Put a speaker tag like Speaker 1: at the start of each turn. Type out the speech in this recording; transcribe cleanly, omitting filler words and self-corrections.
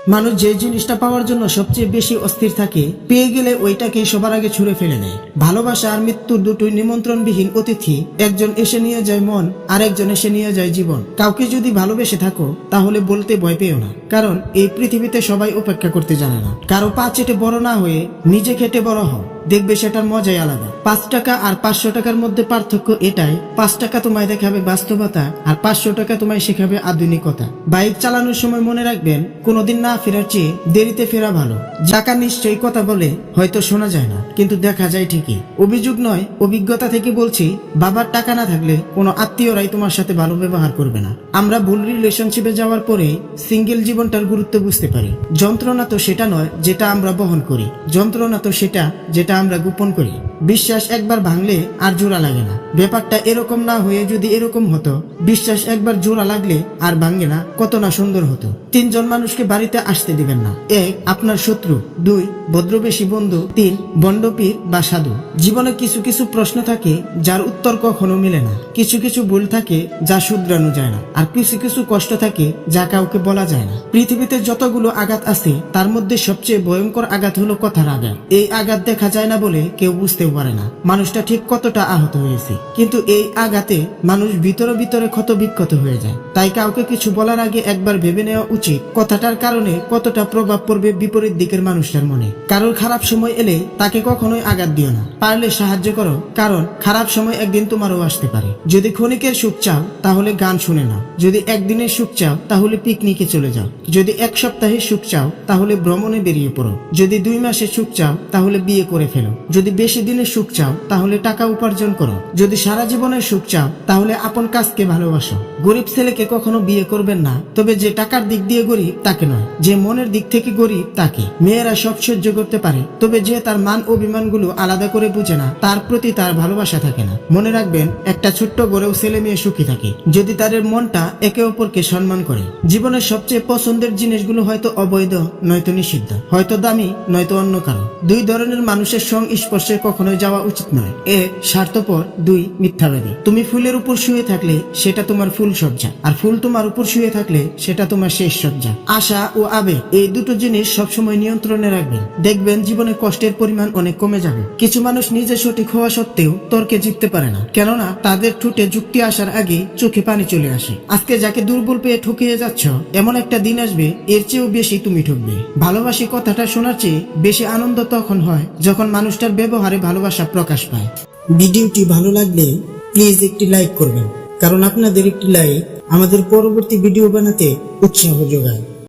Speaker 1: মানুষ যে জিনিসটা পাওয়ার জন্য সবচেয়ে বেশি অস্থির থাকে, পেয়ে গেলে ওইটাকে সবার আগে ছুঁড়ে ফেলে নেয়। ভালোবাসা আর মৃত্যুর দুটোই নিমন্ত্রণবিহীন অতিথি। একজন এসে নিয়ে যায় মন, আর একজন এসে নিয়ে যায় জীবন। কাউকে যদি ভালোবেসে থাকো তাহলে বলতে ভয় পেও না, কারণ এই পৃথিবীতে সবাই অপেক্ষা করতে জানে না। কারো পা চেটে বড় না হয়ে নিজে খেটে বড় হও, দেখবে সেটার মজাই আলাদা। 5 টাকা আর 500 টাকার মধ্যে পার্থক্য এটাই, 5 টাকা তোমায় দেখাবে বাস্তবতা, আর 500 টাকা তোমায় শেখাবে আধুনিকতা। বাইক চালানোর সময় মনে রাখবেন, কোনোদিন না ফেরার চেয়ে দেরিতে ফেরা ভালো। টাকা নিশ্চয়ই কথা বলে, হয়তো শোনা যায় না, কিন্তু দেখা যায় ঠিকই। অভিযোগ নয়, অভিজ্ঞতা থেকে বলছি, বাবার টাকা না থাকলে কোনো আত্মীয়রাই তোমার সাথে ভালো ব্যবহার করবে না। আমরা ভুল রিলেশনশিপে যাওয়ার পরে সিঙ্গেল জীবনটার গুরুত্ব বুঝতে পারি। যন্ত্রণা তো সেটা নয় যেটা আমরা বহন করি, যন্ত্রণা তো সেটা যেটা আমরা গোপন করি। বিশ্বাস একবার ভাঙলে আর জোড়া লাগে না। ব্যাপারটা এরকম না হয়ে যদি এরকম হতো, বিশ্বাস একবার জোড়া লাগলে আর ভাঙে না, কত না সুন্দর হতো। 3 জন মানুষকে বাড়িতে আসতে দিবেন না। 1 আপনার শত্রু, 2 ভদ্রবেশী বন্ধু, 3 বন্ডপীর বা সাধু। জীবনে কিছু কিছু প্রশ্ন থাকে যার উত্তর কখনো মিলে না, কিছু কিছু ভুল থাকে যা শুধরানো যায় না, আর কিছু কিছু কষ্ট থাকে যা কাউকে বলা যায় না। পৃথিবীতে যতগুলো আঘাত আছে তার মধ্যে সবচেয়ে ভয়ঙ্কর আঘাত হলো কথার আঘাত। এই আঘাত দেখা যায় না বলে কেউ বুঝতেও পারে না মানুষটা ঠিক কতটা আহত হয়েছে, কিন্তু এই আঘাতে মানুষ ভিতরে ভিতরে ক্ষত বিক্ষত হয়ে যায়। তাই কাউকে কিছু বলার আগে একবার ভেবে নেওয়া উচিত কথাটার কারণে কতটা প্রভাব পড়বে বিপরীত দিকের মানুষটার মনে। কারোর খারাপ সময় এলে তাকে কখনোই আঘাত দিও না, পারলে সাহায্য করো, কারণ খারাপ সময় একদিন তোমারও আসতে পারে। যদি ক্ষণিকের সুখ চাও তাহলে গান শুনে নাও, যদি একদিনের সুখ চাও তাহলে পিকনিকে চলে যাও, যদি 1 সপ্তাহের সুখ চাও তাহলে ভ্রমণে বেরিয়ে পড়ো, যদি 2 মাসের সুখ চাও তাহলে বিয়ে করে ফেলো, যদি বেশি দিনের সুখ চাও তাহলে টাকা উপার্জন করো, যদি সারা জীবনের সুখ চাও তাহলে আপন কাজকে ভালোবাসো। গরিব ছেলেকে কখনো বিয়ে করবেন না, তবে যে টাকার দিক দিয়ে গরিব তাকে নয়, যে মনের দিক থেকে গরিব তাকে। মেয়েরা সব সহ্য করতে পারে, তবে যে তার মান অভিমানগুলো আলাদা করে বুঝে না, তার প্রতি তার ভালোবাসা থাকে না। মনে রাখবেন, একটা ছোট্ট ঘরেও ছেলে মেয়ে সুখী থাকে যদি তাদের মনটা একে অপরকে সম্মান করে। জীবনের সবচেয়ে পছন্দের জিনিসগুলো হয়তো অবৈধ, নয়তো নিষিদ্ধ, হয়তো দামি, নয়তো অন্য কারো। 2 ধরনের মানুষের সংস্পর্শে কখনোই যাওয়া উচিত নয়। 1 স্বার্থপর, 2 মিথ্যাবাদী। তুমি ফুলের উপর শুয়ে থাকলে সেটা তোমার ফুল সজ্জা, আর ফুল তোমার উপর শুয়ে থাকলে সেটা তোমার শেষ সজ্জা। আশা ও আবেগ, এই দুটো জিনিস সবসময় নিয়ন্ত্রণে রাখবেন, দেখবেন জীবনে কষ্টের পরিমাণ অনেক কমে যাবে। কিছু মানুষ নিজে সঠিক হওয়া সত্ত্বেও তর্কে জিততে পারে না, কেননা তাদের ঠোঁটে যুক্তি আসার আগে চোখে পানি চলে আসে। আজকে যাকে দুর্বল পেয়ে ঠকিয়ে যাচ্ছ, এমন একটা দিন আসবে এর চেয়েও বেশি তুমি ঠকবে। ভালোবাসি কথাটা শোনার চেয়ে বেশি আনন্দ তখন হয় যখন মানুষটার ব্যবহারে ভালোবাসা প্রকাশ পায়। ভিডিওটি ভালো লাগলে প্লিজ একটি লাইক করবেন, কারণ আপনাদের একটি লাইক আমাদের পরবর্তী ভিডিও বানাতে উৎসাহ যোগায়।